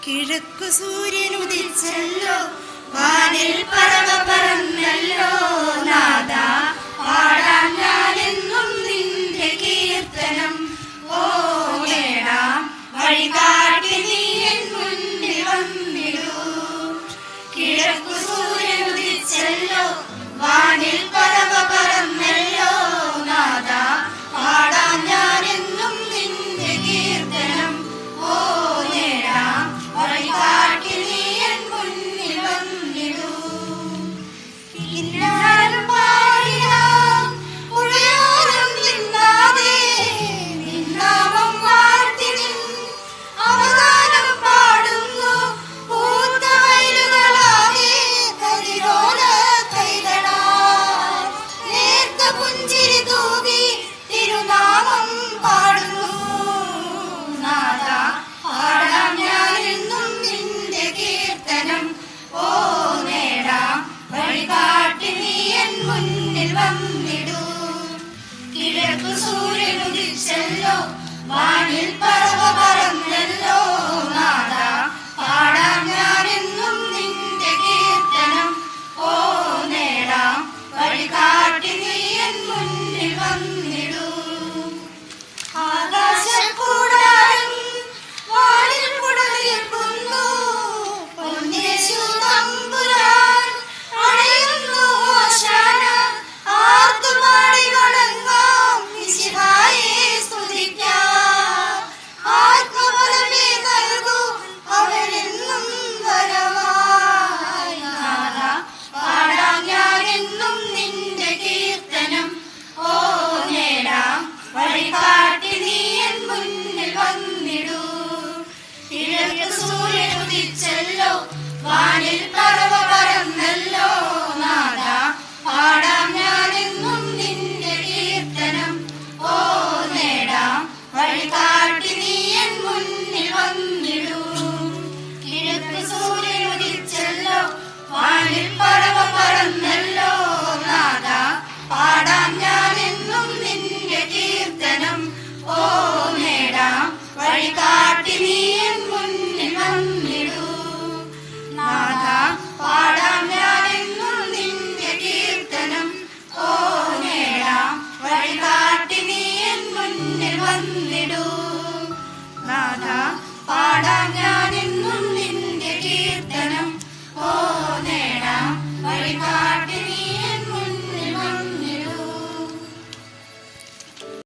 കിഴക്കു സൂര്യൻ ഉദിച്ചല്ലോ, വാനിൽ പറവ പറന്നല്ലോ നാഥ, പാടാം ഞാനെന്നും നിന്റെ കീർത്തനം. ഓ നേടാം വഴികാട്ടി നീ എൻ മുന്നിൽ വന്നിടൂ. കിഴക്കു സൂര്യൻ ഉദിച്ചല്ലോ, വാനിൽ പറവ പറന്നല്ലോ നാഥ, പാടാം ഞാനെന്നും നിന്റെ കീർത്തനം. ഓ നേടാം വഴികാട്ടി നീ എൻ മുന്നിൽ വന്നിടൂ. കിന്നാരം പാടിടാം പുഴയോരം നിന്നാതെ, നിന്നാമം വാഴ്ത്തി നിൻ അവതാരം പാടുന്നു. പൂത്ത വയലുകളാകെ കരിരോല കൈകളാൽ നേർത്ത പുഞ്ചിരി തൂകി തിരുനാമം പാടുന്നു. നാഥ, പാടാം ഞാനെന്നും നിന്റെ കീർത്തനം. ഓ നേടാം വഴികാട്ടി നീ എൻ മുന്നിൽ വന്നിടൂ. കിഴക്കു സൂര്യൻ ഉദിച്ചല്ലോ, വാനിൽ പറവ പറന്നല്ലോ നാഥ, പാടാം ഞാനെന്നും നിന്റെ കീർത്തനം. ഓ നേടാം വഴികാട്ടി നീ എൻ മുന്നിൽ വന്നിടൂ. ആകാശക്കൂടാരം വാനിൽ പുടർന്നു, പൊന്നേശു തമ്പുരാൻ അണയുന്നു ഹോശാന. ആർത്തുപാടി വണങ്ങാം മിശിഹായെ സ്തുതിക്കാം. ആത്മബലമേ നൽകൂ അവനെന്നും വരവായി. നാഥ, പാടാം ഞാനെന്നും നിന്റെ കീർത്തനം. ഓ നേടാം വഴികാട്ടി നീ എൻ മുന്നിൽ വന്നിടൂ. കിഴക്ക് സൂര്യൻ ഉദിച്ചല്ലോ, വാനിൽ പറവ പറന്നല്ലോ നാഥ, പാടാം ഞാനെന്നും നിന്റെ കീർത്തനം. ഓ നേടാം വഴികാട്ടി നീ എൻ മുന്നിൽ വന്നിടൂ. കിഴക്ക് സൂര്യൻ ഉദിച്ചല്ലോ, വാനിൽ പറവ പറന്നല്ലോ നാഥ, പാടാം ഞാനെന്നും നിന്റെ കീർത്തനം. ഓ നേടാം വഴികാട്ടി